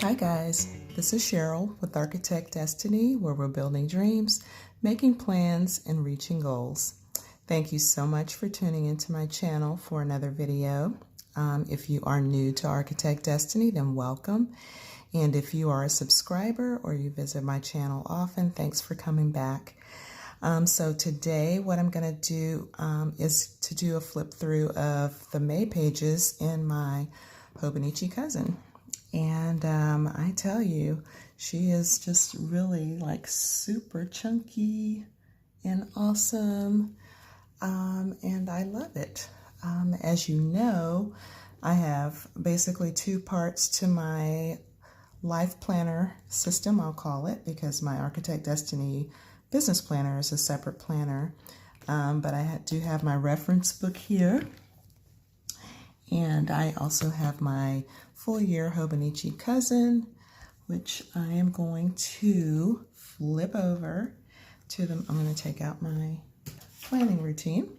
Hi guys, this is Cheryl with Architect Destiny, where we're building dreams, making plans, and reaching goals. Thank you so much for tuning into my channel for another video. If you are new to Architect Destiny, then welcome. And if you are a subscriber or you visit my channel often, thanks for coming back. So today what I'm going to do is to do a flip through of the May pages in my Hobonichi cousin. And I tell you, she is just really like super chunky and awesome, and I love it. As you know, I have basically two parts to my life planner system, I'll call it, because my Architect Destiny business planner is a separate planner. But I do have my reference book here. And I also have my full year Hobonichi cousin, which I am going to flip over to them. I'm going to take out my planning routine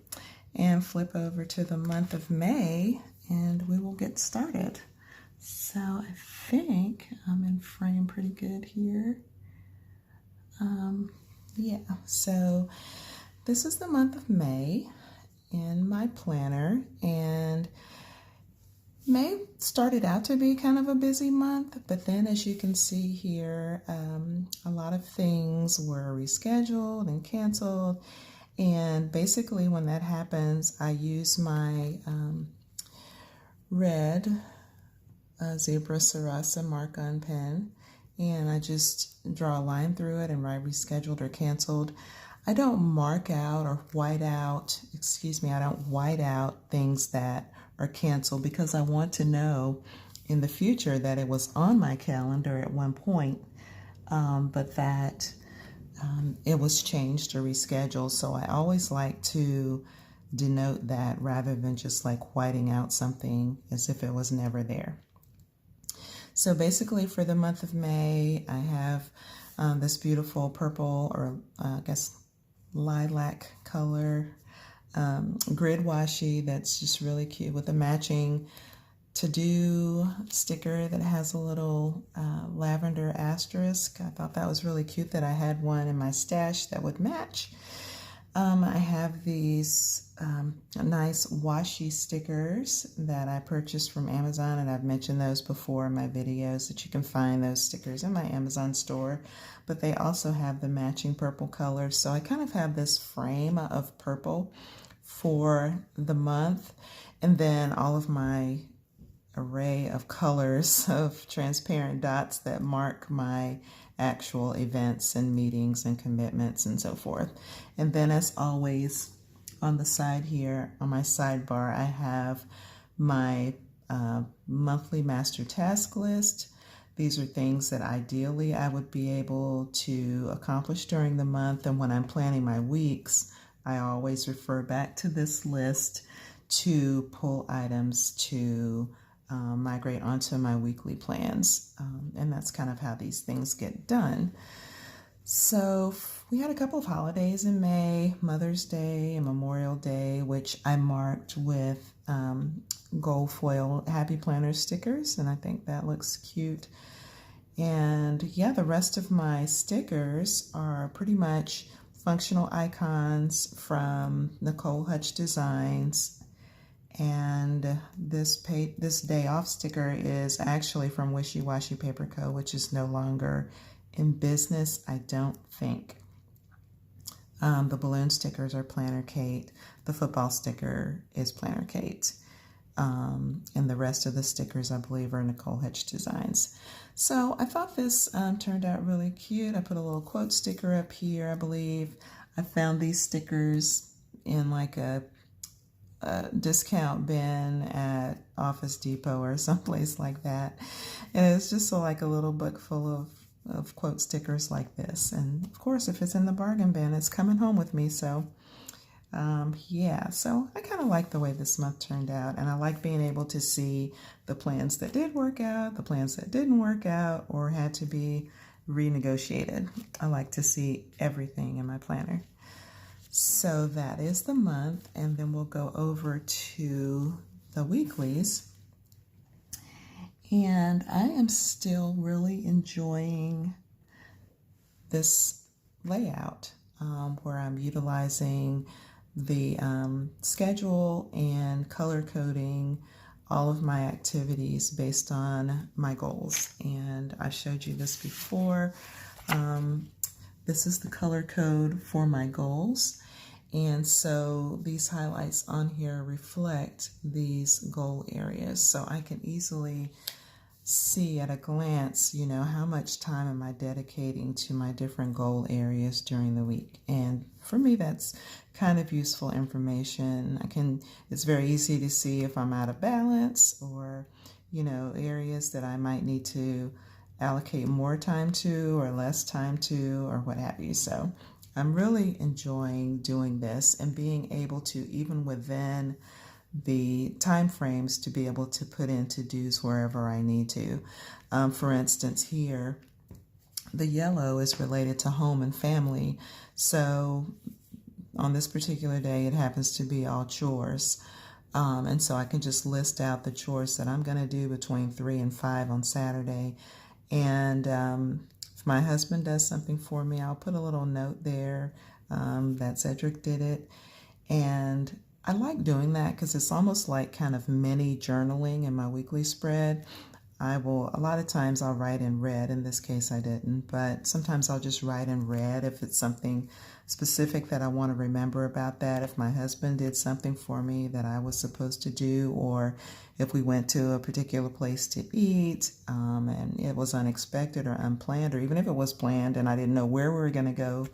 and flip over to the month of May, and we will get started. So I think I'm in frame pretty good here. Yeah, so this is the month of May in my planner, and May started out to be kind of a busy month, but then as you can see here, a lot of things were rescheduled and canceled. And basically when that happens, I use my red Zebra Sarasa mark-on pen, and I just draw a line through it and write rescheduled or canceled. I don't mark out or white out, I don't white out things that are canceled, because I want to know in the future that it was on my calendar at one point, but that it was changed or rescheduled. So I always like to denote that rather than just like whiting out something as if it was never there. So basically for the month of May, I have this beautiful purple, or I guess lilac color grid washi that's just really cute, with a matching to-do sticker that has a little lavender asterisk. I thought that was really cute that I had one in my stash that would match. I have these nice washi stickers that I purchased from Amazon, and I've mentioned those before in my videos, that you can find those stickers in my Amazon store, but they also have the matching purple colors. So I kind of have this frame of purple for the month, and then all of my array of colors of transparent dots that mark my actual events and meetings and commitments and so forth. And then as always, on the side here, on my sidebar, I have my monthly master task list. These are things that ideally I would be able to accomplish during the month, and when I'm planning my weeks, I always refer back to this list to pull items to migrate onto my weekly plans. And that's kind of how these things get done. So we had a couple of holidays in May, Mother's Day and Memorial Day, which I marked with gold foil Happy Planner stickers, and I think that looks cute. And yeah, the rest of my stickers are pretty much functional icons from Nicole Hutch Designs. And this day off sticker is actually from Wishy Washy Paper Co., which is no longer in business, I don't think. The balloon stickers are Planner Kate. The football sticker is Planner Kate. And the rest of the stickers, I believe, are Nicole Hutch Designs. So I thought this turned out really cute. I put a little quote sticker up here, I believe. I found these stickers in like a discount bin at Office Depot or someplace like that. And it's just like a little book full of quote stickers like this. And of course, if it's in the bargain bin, it's coming home with me. So yeah, so I kind of like the way this month turned out, and I like being able to see the plans that did work out, the plans that didn't work out or had to be renegotiated. I like to see everything in my planner. So that is the month, and then we'll go over to the weeklies. And I am still really enjoying this layout where I'm utilizing the schedule and color coding all of my activities based on my goals. And I showed you this before. This is the color code for my goals. And so these highlights on here reflect these goal areas. So I can easily see at a glance, you know, how much time am I dedicating to my different goal areas during the week. And for me, that's kind of useful information. It's very easy to see if I'm out of balance or, you know, areas that I might need to allocate more time to or less time to or what have you. So I'm really enjoying doing this and being able to, even within the time frames, to be able to put in to-dos wherever I need to. For instance, here, the yellow is related to home and family. So on this particular day, it happens to be all chores. And so I can just list out the chores that I'm going to do between 3 and 5 on Saturday. And if my husband does something for me, I'll put a little note there that Cedric did it. And I like doing that because it's almost like kind of mini journaling in my weekly spread. A lot of times I'll write in red. In this case, I didn't, but sometimes I'll just write in red if it's something specific that I want to remember about that. If my husband did something for me that I was supposed to do, or if we went to a particular place to eat and it was unexpected or unplanned, or even if it was planned and I didn't know where we were going to go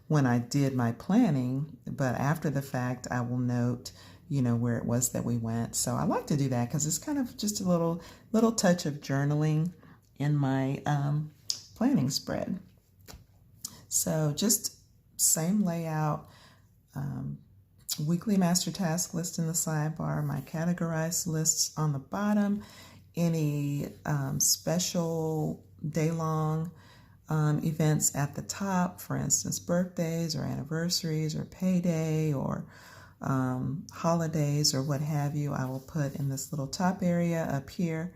when I did my planning, but after the fact, I will note, you know, where it was that we went. So I like to do that because it's kind of just a little touch of journaling in my planning spread. So just same layout, weekly master task list in the sidebar, my categorized lists on the bottom, any special day-long events at the top, for instance, birthdays or anniversaries or payday or holidays or what have you, I will put in this little top area up here.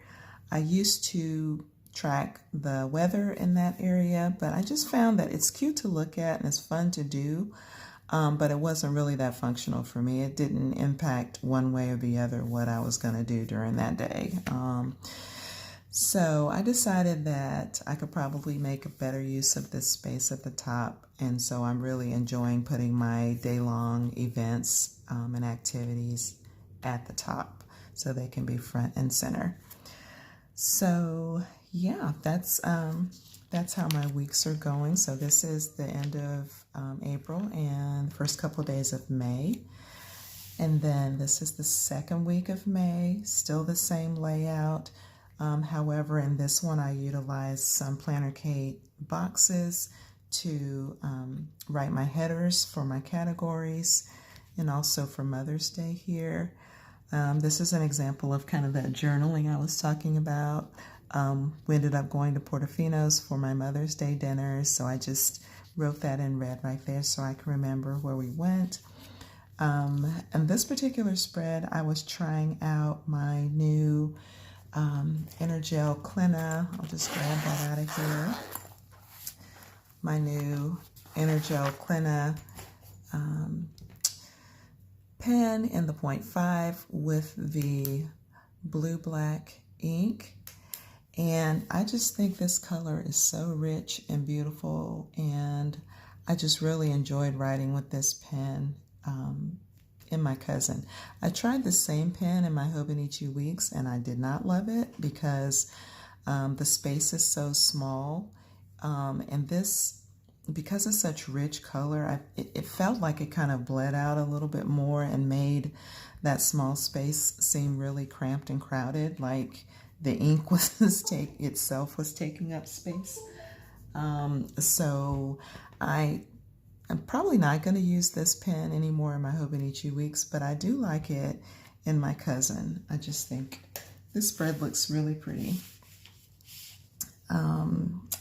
I used to track the weather in that area, but I just found that it's cute to look at and it's fun to do, but it wasn't really that functional for me. It didn't impact one way or the other what I was going to do during that day. So I decided that I could probably make a better use of this space at the top, and so I'm really enjoying putting my day-long events and activities at the top so they can be front and center. So yeah, that's how my weeks are going. So this is the end of April and the first couple of days of May. And then this is the second week of May, still the same layout. However, in this one, I utilized some Planner Kate boxes to write my headers for my categories and also for Mother's Day here. This is an example of kind of that journaling I was talking about. We ended up going to Portofino's for my Mother's Day dinner, so I just wrote that in red right there so I can remember where we went. And this particular spread, I was trying out my new Energel Clina. I'll just grab that out of here. My new Energel Clina pen in the 0.5 with the blue-black ink. And I just think this color is so rich and beautiful, and I just really enjoyed writing with this pen in my cousin. I tried the same pen in my Hobonichi Weeks, and I did not love it because the space is so small. And this, because it's such rich color, it felt like it kind of bled out a little bit more and made that small space seem really cramped and crowded, like the ink itself was taking up space. So I'm probably not going to use this pen anymore in my Hobonichi Weeks, but I do like it in my cousin. I just think this spread looks really pretty.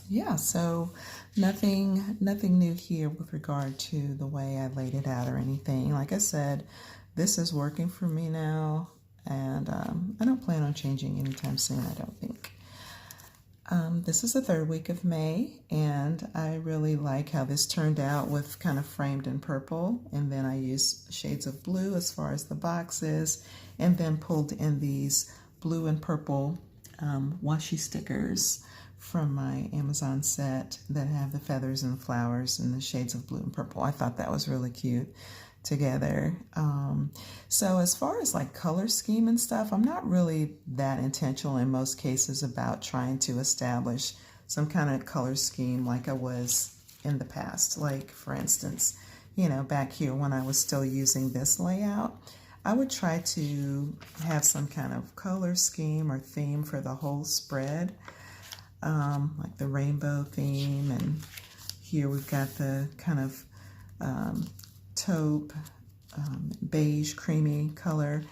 Yeah, so nothing new here with regard to the way I laid it out or anything. Like I said, this is working for me now, and I don't plan on changing anytime soon, I don't think. This is the third week of May, and I really like how this turned out with kind of framed in purple, and then I used shades of blue as far as the boxes, and then pulled in these blue and purple washi stickers from my Amazon set that have the feathers and flowers in the shades of blue and purple. I thought that was really cute together. So as far as like color scheme and stuff, I'm not really that intentional in most cases about trying to establish some kind of color scheme like I was in the past. Like for instance, you know, back here when I was still using this layout, I would try to have some kind of color scheme or theme for the whole spread, like the rainbow theme, and here we've got the kind of taupe, beige, creamy color.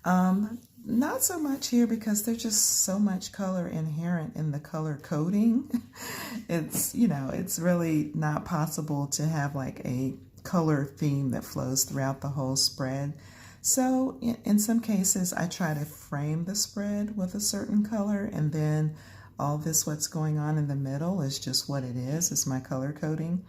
Not so much here because there's just so much color inherent in the color coding. It's, you know, it's really not possible to have like a color theme that flows throughout the whole spread. So in some cases, I try to frame the spread with a certain color, and then all this what's going on in the middle is just what it is. It's my color coding.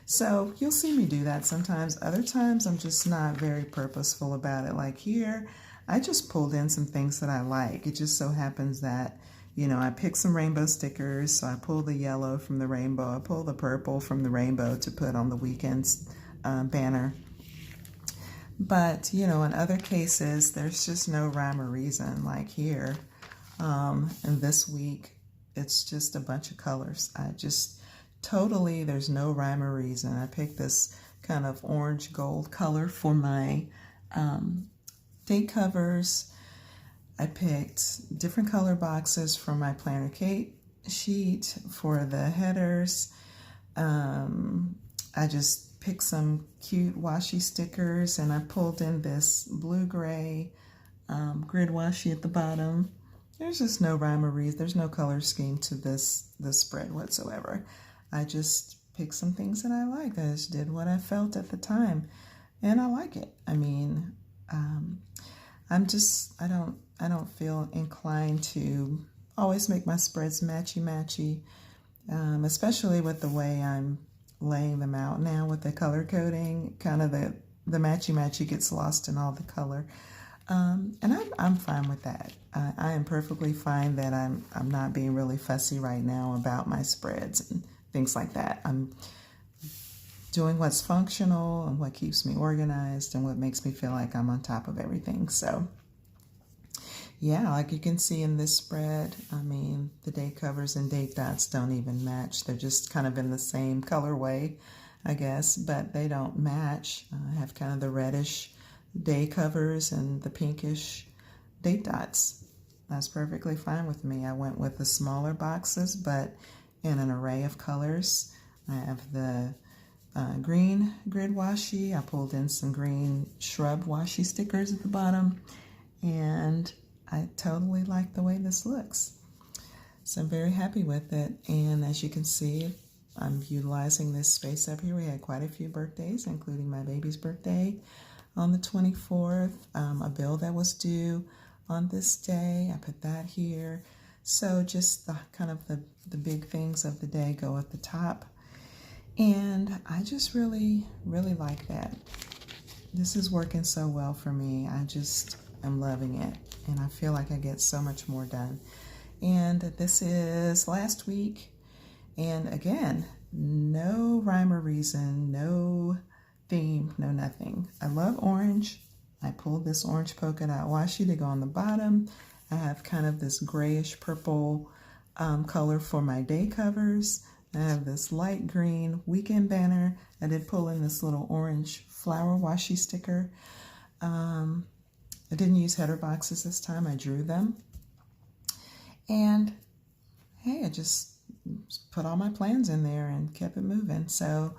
So you'll see me do that sometimes. Other times I'm just not very purposeful about it. Like here, I just pulled in some things that I like. It just so happens that, you know, I picked some rainbow stickers. So I pulled the yellow from the rainbow. I pulled the purple from the rainbow to put on the weekend's banner. But, you know, in other cases, there's just no rhyme or reason. Like here, and this week, it's just a bunch of colors. I just totally, there's no rhyme or reason. I picked this kind of orange gold color for my date covers. I picked different color boxes for my Planner Kate sheet for the headers. I just picked some cute washi stickers, and I pulled in this blue-gray grid washi at the bottom. There's just no rhyme or reason. There's no color scheme to this spread whatsoever. I just picked some things that I liked. I just did what I felt at the time, and I like it. I mean, I don't feel inclined to always make my spreads matchy-matchy, especially with the way I'm laying them out now with the color coding. Kind of the matchy-matchy gets lost in all the color. And I'm fine with that. I am perfectly fine that I'm not being really fussy right now about my spreads and things like that. I'm doing what's functional and what keeps me organized and what makes me feel like I'm on top of everything. So yeah, like you can see in this spread, I mean, the date covers and date dots don't even match. They're just kind of in the same colorway, I guess, but they don't match. I have kind of the reddish day covers and the pinkish date dots. That's perfectly fine with me. I went with the smaller boxes, but in an array of colors. I have the green grid washi. I pulled in some green shrub washi stickers at the bottom, and I totally like the way this looks. So I'm very happy with it. And as you can see, I'm utilizing this space up here. We had quite a few birthdays, including my baby's birthday on the 24th, a bill that was due on this day. I put that here. So just the kind of the big things of the day go at the top. And I just really, really like that. This is working so well for me. I just am loving it. And I feel like I get so much more done. And this is last week. And again, no rhyme or reason, no theme, no nothing. I love orange. I pulled this orange polka dot washi to go on the bottom. I have kind of this grayish purple color for my day covers. I have this light green weekend banner. I did pull in this little orange flower washi sticker. I didn't use header boxes this time. I drew them. And hey, I just put all my plans in there and kept it moving. So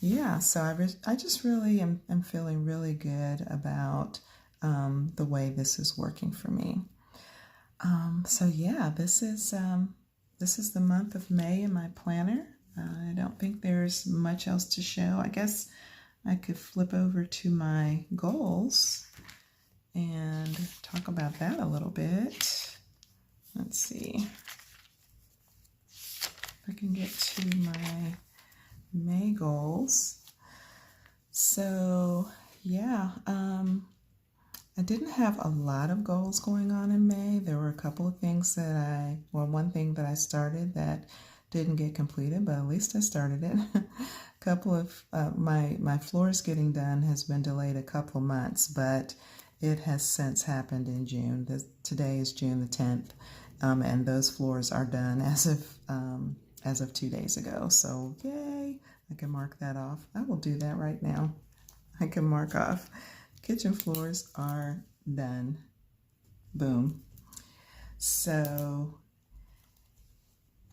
yeah, so I just really am feeling really good about the way this is working for me. So yeah, this is the month of May in my planner. I don't think there's much else to show. I guess I could flip over to my goals and talk about that a little bit. Let's see if I can get to my May goals. So yeah, I didn't have a lot of goals going on in May. There were a couple of things that one thing that I started that didn't get completed, but at least I started it. A couple of my floors getting done has been delayed a couple of months, but it has since happened in June. Today is June the 10th, and those floors are done as of 2 days ago. So yay, I can mark that off. I will do that right now. I can mark off kitchen floors are done. Boom. So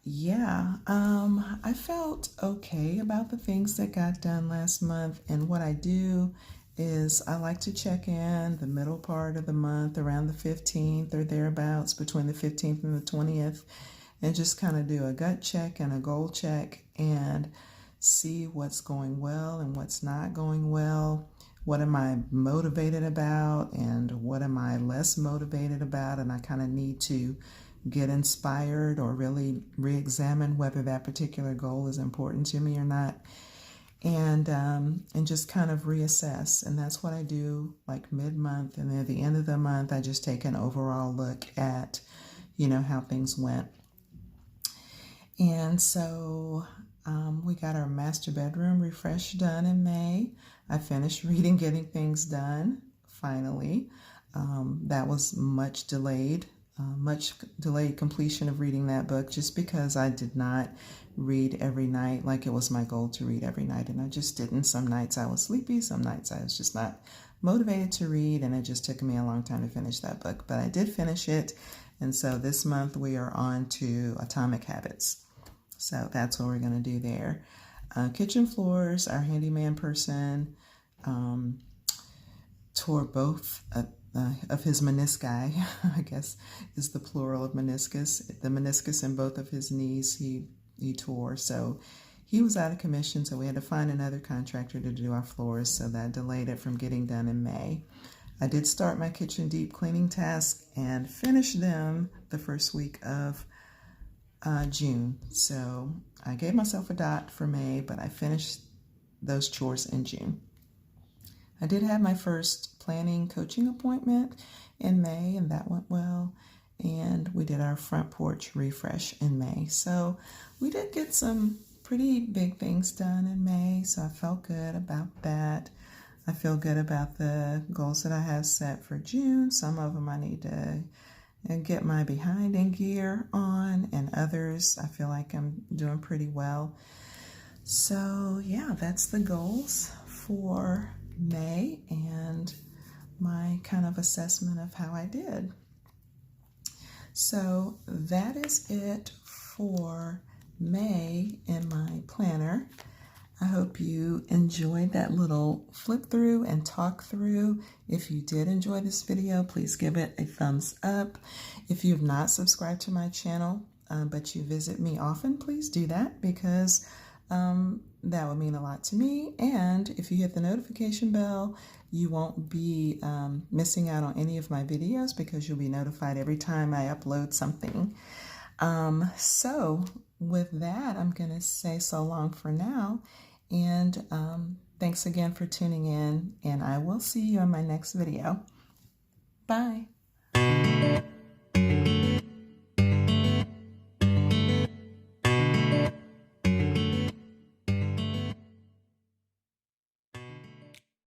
yeah, I felt okay about the things that got done last month. And what I do is I like to check in the middle part of the month around the 15th or thereabouts, between the 15th and the 20th, and just kind of do a gut check and a goal check and see what's going well and what's not going well. What am I motivated about and what am I less motivated about? And I kind of need to get inspired or really re-examine whether that particular goal is important to me or not, and just kind of reassess. And that's what I do like mid-month, and then at the end of the month I just take an overall look at how things went. And so we got our master bedroom refresh done in May. I finished reading Getting Things Done finally. That was much delayed completion of reading that book, just because I did not read every night like it was my goal to read every night, and I just didn't. Some nights I was sleepy, some nights I was just not motivated to read, and it just took me a long time to finish that book, but I did finish it. And so this month we are on to Atomic Habits, so that's what we're going to do there. Kitchen floors, our handyman person tore both of his menisci, I guess is the plural of meniscus. The meniscus in both of his knees he tore. So he was out of commission, so we had to find another contractor to do our floors, so that delayed it from getting done in May. I did start my kitchen deep cleaning task and finish them the first week of June. So I gave myself a dot for May, but I finished those chores in June. I did have my first planning coaching appointment in May, and that went well. And we did our front porch refresh in May. So we did get some pretty big things done in May, so I felt good about that. I feel good about the goals that I have set for June. Some of them I need to get my behind in gear on, and others I feel like I'm doing pretty well. So yeah, that's the goals for May and my kind of assessment of how I did. So that is it for May in my planner. I hope you enjoyed that little flip through and talk through. If you did enjoy this video, please give it a thumbs up. If you've not subscribed to my channel, but you visit me often, please do that, because that would mean a lot to me. And if you hit the notification bell, you won't be missing out on any of my videos, because you'll be notified every time I upload something. So with that, I'm going to say so long for now. And thanks again for tuning in, and I will see you in my next video. Bye.